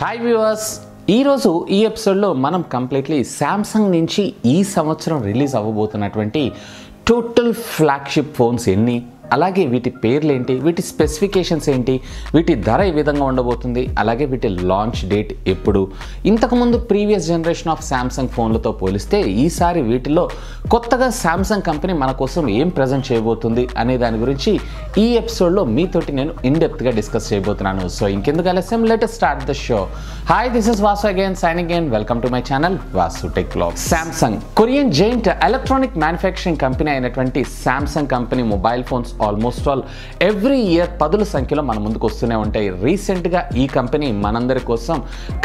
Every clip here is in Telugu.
హాయ్ వ్యూవర్స్, ఈరోజు ఈ ఎపిసోడ్లో మనం కంప్లీట్లీ శాంసంగ్ నుంచి ఈ సంవత్సరం రిలీజ్ అవ్వబోతున్నటువంటి టోటల్ ఫ్లాగ్షిప్ ఫోన్స్ ఎన్ని, అలాగే వీటి పేర్లు ఏంటి, వీటి స్పెసిఫికేషన్స్ ఏంటి, వీటి ధర ఏ విధంగా ఉండబోతుంది, అలాగే వీటి లాంచ్ డేట్ ఎప్పుడు, ఇంతకుముందు ప్రీవియస్ జనరేషన్ ఆఫ్ శాంసంగ్ ఫోన్లతో పోలిస్తే ఈసారి వీటిలో కొత్తగా శాంసంగ్ కంపెనీ మన కోసం ఏం ప్రజెంట్ చేయబోతుంది అనే దాని గురించి ఈ ఎపిసోడ్లో మీతోటి నేను ఇన్డెప్త్గా డిస్కస్ చేయబోతున్నాను. సో ఇంకెందుకు ఆలస్యం, let us start the show. Hi, this is Vasu again signing in. Welcome to my channel Vasu tech vlogs. Samsung Korean giant electronic manufacturing company అయినటువంటి Samsung company mobile phones almost all every year పదుల సంఖ్యలో మన ముందుకు వస్తూనే ఉంటాయి. రీసెంట్గా ఈ కంపెనీ మనందరి కోసం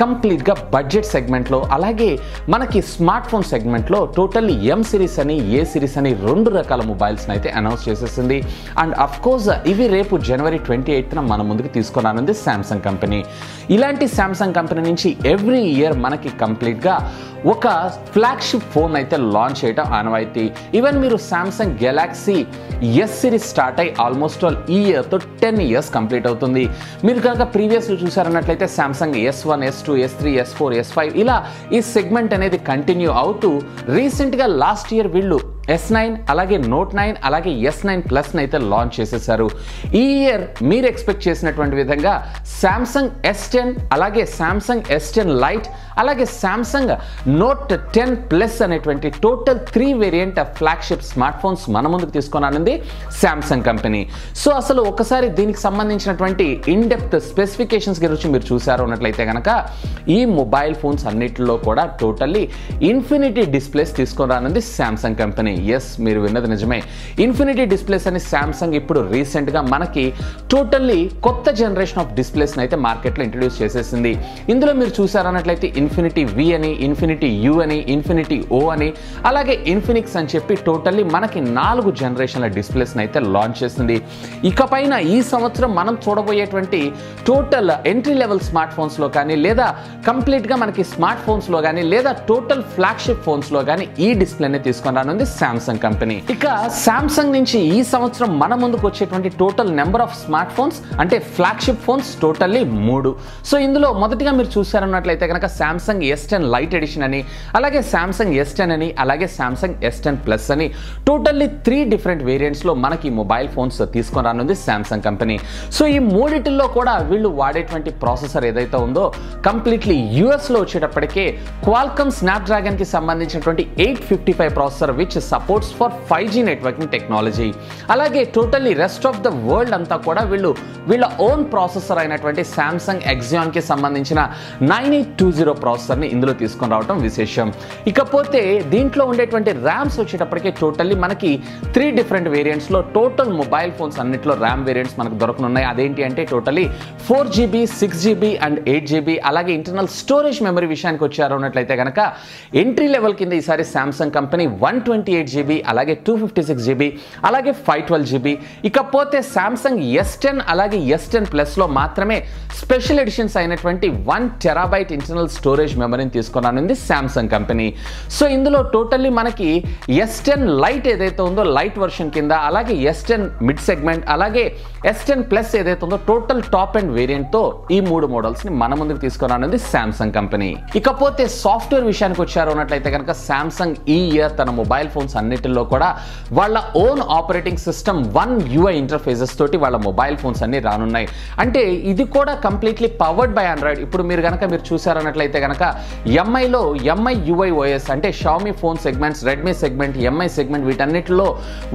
కంప్లీట్గా బడ్జెట్ సెగ్మెంట్లో, అలాగే మనకి స్మార్ట్ ఫోన్ సెగ్మెంట్లో టోటల్లీ ఎం సిరీస్ అని ఏ సిరీస్ అని రెండు రకాల మొబైల్స్ని అయితే అనౌన్స్ చేసేసింది. అండ్ అఫ్ కోర్స్ ఇవి రేపు జనవరి 28న మన ముందుకు తీసుకురానుంది శాంసంగ్ కంపెనీ. ఇలాంటి శాంసంగ్ కంపెనీ నుంచి ఎవ్రీ ఇయర్ మనకి కంప్లీట్గా ఒక ఫ్లాగ్షిప్ ఫోన్ అయితే లాంచ్ చేయడం ఆనవాయితీ. ఈవెన్ మీరు Samsung Galaxy S series start అయ్యి ఆల్మోస్ట్ ఆల్ ఈ ఇయర్తో 10 ఇయర్స్ కంప్లీట్ అవుతుంది. మీరు కనుక ప్రీవియస్లో చూసారన్నట్లయితే Samsung S1, S2, S3, S4, S5 ఇలా ఈ సెగ్మెంట్ అనేది కంటిన్యూ అవుతూ రీసెంట్గా లాస్ట్ ఇయర్ వీళ్ళు S9 అలాగే నోట్ 9 అలాగే S9 ప్లస్ అయితే లాంచ్ చేసేసారు. ఈ ఇయర్ మీరు ఎక్స్పెక్ట్ చేసినటువంటి విధంగా శాంసంగ్ S10 అలాగే శాంసంగ్ S10 లైట్ అలాగే శాంసంగ్ నోట్ 10 ప్లస్ అనేటువంటి total 3 variant flagship smart phones మన ముందుకు తీసుకురానుంది శాంసంగ్ కంపెనీ. సో అసలు ఒకసారి దీనికి సంబంధించినటువంటి ఇన్ డెప్త్ స్పెసిఫికేషన్స్ గురించి మీరు చూసారు అన్నట్లయితే కనుక ఈ మొబైల్ ఫోన్స్ అన్నిటిలో కూడా టోటల్లీ ఇన్ఫినిటీ డిస్ప్లేస్ తీసుకురానుంది శాంసంగ్ కంపెనీ. ఎస్, మీరు విన్నది నిజమే. ఇన్ఫినిటీ డిస్ప్లేస్ అని శాంసంగ్ ఇప్పుడు రీసెంట్గా మనకి టోటల్లీ కొత్త జనరేషన్ ఆఫ్ డిస్ప్లేస్ని అయితే మార్కెట్లో ఇంట్రడ్యూస్ చేసేసింది. ఇందులో మీరు చూసారన్నట్లయితే ఇన్ఫినిటీ వి అని, ఇన్ఫినిటీ యూ అని, ఇన్ఫినిటీ ఓ అని, అలాగే ఇన్ఫినిక్స్ అని చెప్పి టోటల్లీ మనకి 4 జనరేషన్ల డిస్ప్లేస్ని అయితే లాంచ్ చేసింది. ఇకపైన ఈ సంవత్సరం మనం చూడబోయేటువంటి టోటల్ ఎంట్రీ లెవెల్ స్మార్ట్ ఫోన్స్లో కానీ, లేదా కంప్లీట్గా మనకి స్మార్ట్ ఫోన్స్లో కానీ, లేదా టోటల్ ఫ్లాగ్షిప్ ఫోన్స్లో కానీ ఈ డిస్ప్లేని తీసుకొని రానుంది శాంసంగ్ కంపెనీ. ఇక శాంసంగ్ నుంచి ఈ సంవత్సరం మన ముందుకు వచ్చేటువంటి total number of smart phones అంటే ఫ్లాగ్షిప్ ఫోన్స్ టోటల్లీ 3. సో ఇందులో మొదటిగా మీరు చూసారన్నట్లయితే కనుక శాంసంగ్ S10 లైట్ ఎడిషన్ అని, అలాగే శాంసంగ్ S10 అని, అలాగే శాంసంగ్ S10 ప్లస్ అని టోటల్లీ 3 డిఫరెంట్ వేరియంట్స్లో మనకి మొబైల్ ఫోన్స్ తీసుకొని రానుంది శాంసంగ్ కంపెనీ. సో ఈ మూడిటిల్లో కూడా వీళ్ళు వాడేటువంటి ప్రాసెసర్ ఏదైతే ఉందో కంప్లీట్లీ యూఎస్లో వచ్చేటప్పటికే క్వాల్కమ్ స్నాప్డ్రాగన్ కి సంబంధించినటువంటి 855 processor which supports for 5G networking technology. అలాగే totally rest of the world అంతా కూడా వీళ్ళ ఓన్ ప్రాసెసర్ అయినటువంటి శాంసంగ్ ఎగ్జియాన్ కి సంబంధించిన 9820 ప్రాసెసర్ని ఇందులో తీసుకొని రావడం విశేషం. ఇకపోతే దీంట్లో ఉండేటువంటి ర్యామ్స్ వచ్చేటప్పటికే టోటల్లీ మనకి 3 డిఫరెంట్ వేరియంట్స్లో టోటల్ మొబైల్ ఫోన్స్ అన్నింటిలో ర్యామ్ వేరియంట్స్ మనకు దొరకనున్నాయి. అదేంటి అంటే totally 4GB, 6GB and 8GB. అలాగే ఇంటర్నల్ స్టోరేజ్ మెమరీ విషయానికి వచ్చారు అన్నట్లయితే కనుక ఎంట్రీ లెవెల్ కింద ఈసారి శాంసంగ్ కంపెనీ 128GB అలాగే 256GB అలాగే 512GB. ఇకపోతే శాంసంగ్ S10 అలాగే S10 ప్లస్లో మాత్రమే స్పెషల్ ఎడిషన్స్ అయినటువంటి 1TB ఇంటర్నల్ స్టోరేజ్ మెమరీని తీసుకురానుంది శాంసంగ్ కంపెనీ. సో ఇందులో టోటల్లీ మనకి S10 లైట్ ఏదైతే ఉందో లైట్ వర్షన్ కింద, అలాగే S10 మిడ్ సెగ్మెంట్, అలాగే S10 ప్లస్ ఏదైతే ఉందో టోటల్ టాప్ అండ్ వేరియంట్తో ఈ 3 మోడల్స్ని మన ముందుకు తీసుకురానుంది శాంసంగ్ కంపెనీ. ఇకపోతే సాఫ్ట్వేర్ విషయానికి వచ్చారు అన్నట్లయితే కనుక శాంసంగ్ ఈ ఇయర్ తన మొబైల్ ఫోన్స్ అన్నిటిలో కూడా వాళ్ళ own operating system 1UI interfaces తోటి వాళ్ళ మొబైల్ ఫోన్స్ అన్ని రానున్నాయి. అంటే ఇది కూడా కంప్లీట్లీ పవర్డ్ బై ఆండ్రాయిడ్. ఇప్పుడు మీరు చూసారన్నట్లయితే కనుక ఎంఐలో ఎంఐ UI OS అంటే Xiaomi phone segments, Redmi segment, MI segment వీటన్నిటిలో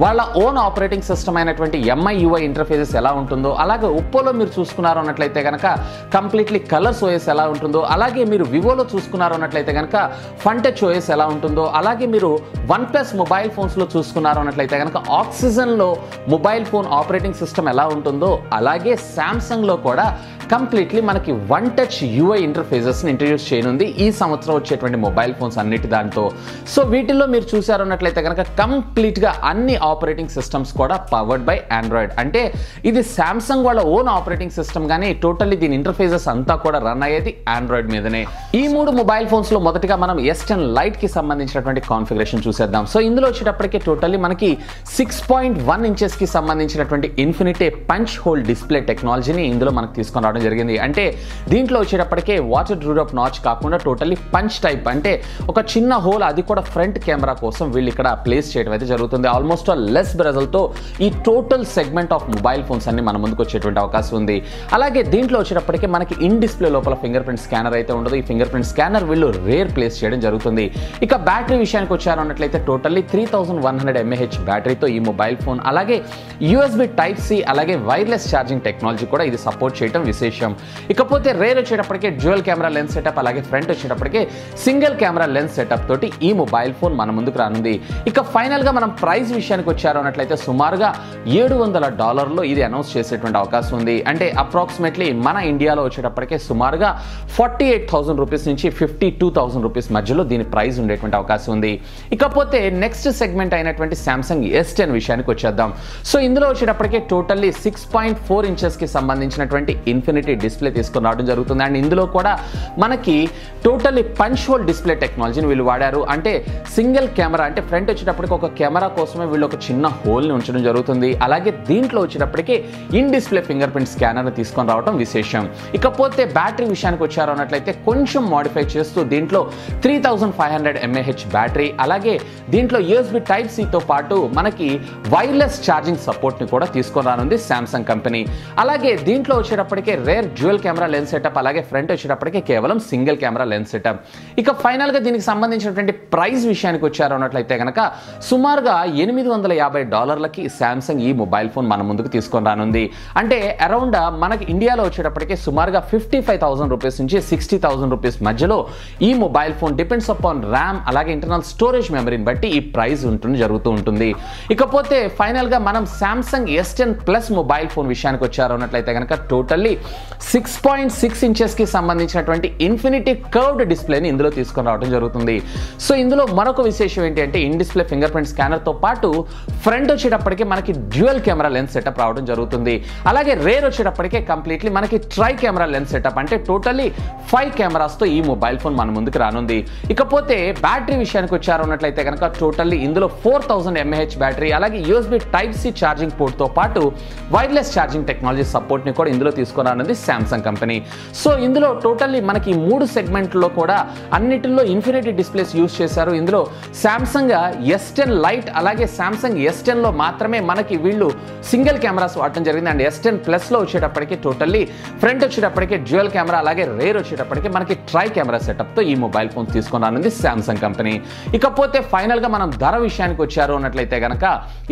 వాళ్ళ ఓన్ ఆపరేటింగ్ సిస్టమ్ అయినటువంటి ఎంఐ UI ఇంటర్ఫేసెస్ ఎలా ఉంటుందో, అలాగే ఒప్పోలో మీరు చూసుకున్నారు అన్నట్లయితే కనుక కంప్లీట్లీ కలర్స్ OS ఎలా ఉంటుందో, అలాగే మీరు వివోలో చూసుకున్నారు అన్నట్లయితే కనుక ఫన్ టచ్ OS ఎలా ఉంటుందో, అలాగే మీరు OnePlus మొబైల్ ఫోన్స్లో చూసుకున్నారు అన్నట్లయితే కనుక ఆక్సిజన్లో మొబైల్ ఫోన్ ఆపరేటింగ్ సిస్టమ్ ఎలా ఉంటుందో, అలాగే శాంసంగ్లో కూడా కంప్లీట్లీ మనకి వన్ టచ్ UI ఇంటర్ఫేసెస్ని ఇంట్రడ్యూస్ చేయనుంది ఈ సంవత్సరం వచ్చేటువంటి మొబైల్ ఫోన్స్ అన్నిటి దాంతో. సో వీటిల్లో మీరు చూసారు అన్నట్లయితే కనుక కంప్లీట్గా అన్ని ఆపరేటింగ్ సిస్టమ్స్ కూడా పవర్డ్ బై ఆండ్రాయిడ్. అంటే ఇది శాంసంగ్ వాళ్ళ ఓన్ ఆపరేటింగ్ సిస్టమ్ కానీ టోటల్లీ దీని ఇంటర్ఫేసెస్ అంతా కూడా రన్ అయ్యేది ఆండ్రాయిడ్ మీదనే. ఈ 3 మొబైల్ ఫోన్స్లో మొదటిగా మనం S10 లైట్ కి సంబంధించినటువంటి కాన్ఫిగరేషన్ చూసేద్దాం. సో ఇందులో వచ్చేటప్పటికే టోటల్లీ మనకి 6.1 ఇంచెస్కి సంబంధించినటువంటి ఇన్ఫినిటీ పంచ్ హోల్ డిస్ప్లే టెక్నాలజీని ఇందులో మనకు తీసుకొని రావడం జరిగింది. అంటే దీంట్లో వచ్చేటప్పటికే వాటర్ డ్రూడప్ నాచ్ కాకుండా టోటల్లీ పంచ్ టైప్, అంటే ఒక చిన్న హోల్, అది కూడా ఫ్రంట్ కెమెరా కోసం వీళ్ళు ఇక్కడ ప్లేస్ చేయడం అయితే జరుగుతుంది. ఆల్మోస్ట్ లెస్ బ్రెజల్తో ఈ total segment of mobile phones అన్ని మన ముందుకు వచ్చేటువంటి అవకాశం ఉంది. అలాగే దీంట్లో వచ్చేటప్పటికే మనకి ఇన్ డిస్ప్లే లోపల ఫింగర్ ప్రింట్ స్కానర్ అయితే ఉండదు. ఈ ఫింగర్ ప్రింట్ స్కానర్ వీళ్ళు రేర్ ప్లేస్ చేయడం జరుగుతుంది. ఇక బ్యాటరీ విషయానికి వచ్చారు అన్నట్లయితే టోటల్లీ 3100 mAh బ్యాటరీతో ఈ మొబైల్ ఫోన్, అలాగే USB Type-C అలాగే వైర్లెస్ ఛార్జింగ్ టెక్నాలజీ కూడా ఇది సపోర్ట్ చేయడం విశేషం. ఇకపోతే రేర్ వచ్చేటప్పటికే డ్యూయల్ కెమెరా లెన్స్ సెటప్, అలాగే ఫ్రంట్ వచ్చేటప్పటికే సింగిల్ కెమెరా లెన్స్ సెటప్ తోటి ఈ మొబైల్ ఫోన్ మన ముందుకు రానుంది. ఇక ఫైనల్ గా మనం ప్రైస్ విషయానికి వచ్చారు అన్నట్లయితే సుమారుగా $700 ఇది అనౌన్స్ చేసేటువంటి అవకాశం ఉంది. అంటే అప్రాక్సిమేట్లీ మన ఇండియాలో వచ్చేటప్పటికే సుమారుగా 48,000 రూపీస్ నుంచి 52,000 రూపీస్ మధ్యలో దీని ప్రైస్ ఉండేటువంటి అవకాశం ఉంది. ఇకపోతే నెక్స్ట్ సెగ్మెంట్ అయినటువంటి సామ్సంగ్ S10 విషయానికి వచ్చేద్దాం. సో ఇందులో వచ్చేటప్పటికే టోటల్లీ 6.4 ఇంచెస్కి సంబంధించినటువంటి ఇన్ఫినిటీ డిస్ప్లే తీసుకొని రావడం జరుగుతుంది. అండ్ ఇందులో కూడా మనకి టోటల్లీ పంచ్ హోల్ డిస్ప్లే టెక్నాలజీని వీళ్ళు వాడారు. అంటే సింగిల్ కెమెరా, అంటే ఫ్రంట్ వచ్చేటప్పటికి ఒక కెమెరా కోసమే వీళ్ళు ఒక చిన్న హోల్ని ఉంచడం జరుగుతుంది. అలాగే దీంట్లో వచ్చేటప్పటికి ఇన్ డిస్ప్లే ఫింగర్ ప్రింట్ స్కానర్ని తీసుకొని రావడం విశేషం. ఇకపోతే బ్యాటరీ విషయానికి వచ్చారు అన్నట్లయితే కొంచెం మోడిఫై చేస్తూ దీంట్లో 3500 mAh బ్యాటరీ, అలాగే దీంట్లో USB Type-C తో పాటు మనకి వైర్లెస్ ఛార్జింగ్ సపోర్ట్ని కూడా తీసుకొని రానుంది సామ్సంగ్ కంపెనీ. అలాగే దీంట్లో వచ్చేటప్పటికే rear dual camera lens setup, అలాగే ఫ్రంట్ వచ్చేటప్పటికే కేవలం సింగిల్ కెమెరా లెన్స్ సెటప్. ఇక ఫైనల్గా దీనికి సంబంధించినటువంటి ప్రైస్ విషయానికి వచ్చారు అన్నట్లయితే కనుక సుమారుగా $850కి సామ్సంగ్ ఈ మొబైల్ ఫోన్ మన ముందుకు తీసుకొని రానుంది. అంటే అరౌండ్ మనకి ఇండియాలో వచ్చేటప్పటికే సుమారుగా 55,000 రూపీస్ నుంచి 60,000 రూపీస్ మధ్యలో ఈ mobile phone depends upon RAM అలాగే ఇంటర్నల్ స్టోరేజ్ మెమరీని బట్టి ఈ ప్రైస్ జరుగుతూ ఉంటుంది. ఇకపోతే ఫైనల్ గా మనం Samsung S10 plus mobile phone విషయానికి వచ్చారు అన్నట్లయితే కనుక టోటల్లీ 6.6 ఇంచెస్కి సంబంధించినటువంటి ఇన్ఫినిటీ కర్వ్డ్ డిస్ప్లేని ఇందులో తీసుకొని రావడం జరుగుతుంది. సో ఇందులో మరొక విశేషం ఏంటి అంటే in display finger print scanner తో పాటు ఫ్రంట్ వచ్చేటప్పటికి మనకి డ్యూయల్ కెమెరా లెన్స్ సెటప్ రావడం జరుగుతుంది. అలాగే రేర్ వచ్చేటప్పటికే కంప్లీట్లీ మనకి ట్రై కెమెరా లెన్స్ సెటప్, అంటే టోటల్లీ 5 కెమెరాస్ తో ఈ మొబైల్ ఫోన్ మన ముందుకు రానుంది. ఇకపోతే బ్యాటరీ విషయానికి వచ్చారు అన్నట్లయితే కనుక టోటల్లీ ఇందులో 4000 mAh బ్యాటరీ, అలాగే USB Type-C ఛార్జింగ్ పోర్ట్ తో పాటు వైర్లెస్ ఛార్జింగ్ టెక్నాలజీ సపోర్ట్ ని కూడా ఇందులో తీసుకురానుంది సామ్సంగ్ కంపెనీ. సో ఇందులో టోటల్లీ మనకి 3 సెగ్మెంట్లో కూడా అన్నిటిలో ఇన్ఫినిటీ డిస్ప్లేస్ యూజ్ చేశారు. ఇందులో సామ్సంగ్ S10 లైట్ అలాగే సామ్సంగ్ S10 లో మాత్రమే మనకి వీళ్ళు సింగిల్ కెమెరాస్ వాడటం జరిగింది. అండ్ S10 ప్లస్ లో వచ్చేటప్పటికి టోటల్లీ ఫ్రంట్ వచ్చేటప్పటికి డ్యూయల్ కెమెరా, అలాగే రేర్ వచ్చేటప్పటికి మనకి ట్రై కెమెరా సెటప్ తో ఈ మొబైల్ ఫోన్ తీసుకురానుంది సామ్సంగ్ కంపెనీ. ఇకపోతే ఫైనల్ గా మనం ధర విషయానికి వచ్చారు అన్నట్లయితే కనుక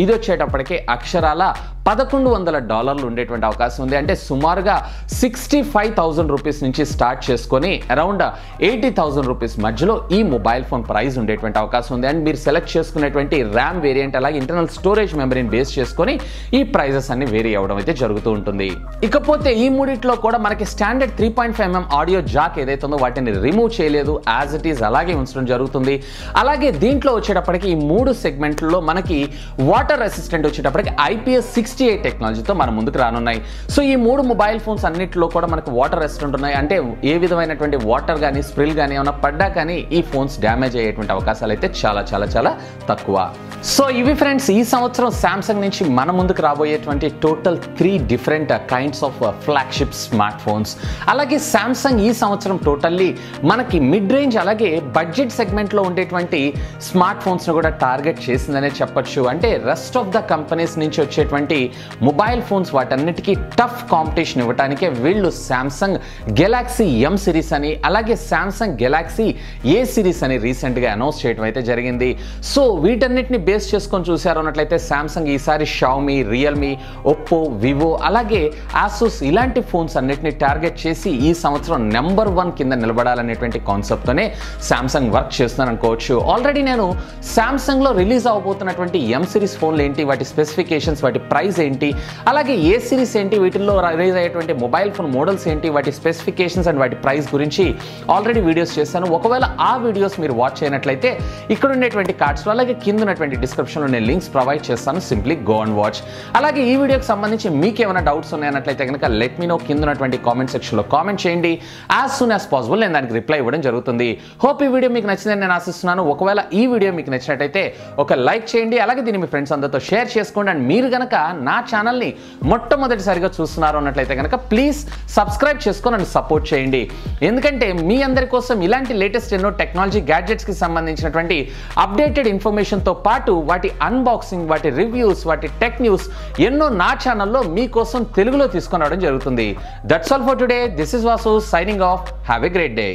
ఇది వచ్చేటప్పటికే అక్షరాల $1,100 ఉండేటువంటి అవకాశం ఉంది. అంటే సుమారుగా 65,000 రూపీస్ నుంచి స్టార్ట్ చేసుకొని అరౌండ్ 80,000 రూపీస్ మధ్యలో ఈ మొబైల్ ఫోన్ ప్రైస్ ఉండేటువంటి అవకాశం ఉంది. అండ్ మీరు సెలెక్ట్ చేసుకునేటువంటి ర్యామ్ వేరియంట్ అలాగే ఇంటర్నల్ స్టోరేజ్ మెమరీని బేస్ చేసుకొని ఈ ప్రైజెస్ అన్ని వేరీ అవ్వడం అయితే జరుగుతూ ఉంటుంది. ఇకపోతే ఈ మూడిట్లో కూడా మనకి స్టాండర్డ్ 3.5mm ఆడియో జాక్ ఏదైతే ఉందో వాటిని రిమూవ్ చేయలేదు, యాజ్ ఇట్ ఈస్ అలాగే ఉంచడం జరుగుతుంది. అలాగే దీంట్లో వచ్చేటప్పటికి ఈ 3 సెగ్మెంట్లలో మనకి వాటర్ రెసిస్టెంట్ వచ్చేటప్పటికి IPS68 టెక్నాలజీతో మన ముందుకు రానున్నాయి. సో ఈ 3 మొబైల్ ఫోన్స్ అన్నిటిలో కూడా మనకు వాటర్ రెసిస్టెంట్ ఉన్నాయి. అంటే ఏ విధమైనటువంటి వాటర్ కానీ స్ప్రిల్ కానీ ఏమైనా పడ్డా కానీ ఈ ఫోన్స్ డ్యామేజ్ అయ్యేటువంటి అవకాశాలు అయితే చాలా చాలా చాలా తక్కువ. సో ఇవి ఫ్రెండ్స్ ఈ సంవత్సరం సామ్సంగ్ నుంచి మన ముందుకు రాబోయేటువంటి total 3 different kinds of flagship smart phones. అలాగే సామ్సంగ్ ఈ సంవత్సరం టోటల్లీ మనకి మిడ్ రేంజ్ అలాగే బడ్జెట్ సెగ్మెంట్లో ఉండేటువంటి స్మార్ట్ ఫోన్స్ను కూడా టార్గెట్ చేసిందనే చెప్పొచ్చు. అంటే రెస్ట్ ఆఫ్ ద కంపెనీస్ నుంచి వచ్చేటువంటి మొబైల్ ఫోన్స్ వాటన్నిటికీ టఫ్ కాంపిటీషన్ ఇవ్వడానికే వీళ్ళు సామ్సంగ్ గెలాక్సీ M సిరీస్ అని అలాగే సామ్సంగ్ గెలాక్సీ A సిరీస్ అని రీసెంట్గా అనౌన్స్ చేయడం అయితే జరిగింది. సో వీటన్నిటిని బేస్ చేసుకొని చూసారు అన్నట్లయితే సామ్సంగ్ ఈసారి షామీ, రియల్మీ, ఒప్పో, వివో అలాగే ఆసూస్ ఇలాంటి ఫోన్స్ అన్నిటిని టార్గెట్ చేసి ఈ సంవత్సరం నెంబర్ 1 కింద నిలబడాలనేటువంటి కాన్సెప్ట్తోనే సామ్సంగ్ వర్క్ చేస్తుందని అనుకోవచ్చు. ఆల్రెడీ నేను సామ్సంగ్లో రిలీజ్ అవబోతున్నటువంటి M సిరీస్ ఫోన్లు ఏంటి, వాటి స్పెసిఫికేషన్స్, వాటి ప్రైస్ ప్రైస్ ఏంటి, అలాగే ఏ సిరీస్ ఏంటి, వీటిల్లో రిలీజ్ అయ్యేటువంటి మొబైల్ ఫోన్ మోడల్స్ ఏంటి, వాటి స్పెసిఫికేషన్స్ అండ్ వాటి ప్రైస్ గురించి ఆల్రెడీ వీడియోస్ చేశాను. ఒకవేళ ఆ వీడియోస్ మీరు వాచ్ చేయనట్లయితే ఇక్కడ ఉండేటువంటి కార్డ్స్లో అలాగే కింద ఉన్నటువంటి డిస్క్రిప్షన్లో నేను లింక్స్ ప్రొవైడ్ చేస్తాను. Simply go and watch. అలాగే ఈ వీడియోకి సంబంధించి మీకు ఏమైనా డౌట్స్ ఉన్నాయన్నట్లయితే కనుక లెట్ మీ నో, కింద ఉన్నటువంటి కామెంట్ సెక్షన్లో కామెంట్ చేయండి. యాజ్ సూన్ యాజ్ పాసిబుల్ నేను దానికి రిప్లై ఇవ్వడం జరుగుతుంది. హోప్ ఈ వీడియో మీకు నచ్చిందని నేను ఆశిస్తున్నాను. ఒకవేళ ఈ వీడియో మీకు నచ్చినట్టయితే ఒక లైక్ చేయండి, అలాగే దీన్ని మీ ఫ్రెండ్స్ అందరితో షేర్ చేసుకోండి. అండ్ మీరు కనుక నా ఛానల్ని మొట్టమొదటిసారిగా చూస్తున్నారు అన్నట్లయితే కనుక ప్లీజ్ సబ్స్క్రైబ్ చేసుకొని నన్ను సపోర్ట్ చేయండి. ఎందుకంటే మీ అందరి కోసం ఇలాంటి లేటెస్ట్ ఎన్నో టెక్నాలజీ గ్యాడ్జెట్స్కి సంబంధించినటువంటి అప్డేటెడ్ ఇన్ఫర్మేషన్తో పాటు వాటి అన్బాక్సింగ్, వాటి రివ్యూస్, వాటి టెక్ న్యూస్ ఎన్నో నా ఛానల్లో మీకోసం తెలుగులో తీసుకొని రావడం జరుగుతుంది. That's all for today. This is Vasu signing off. Have a great day.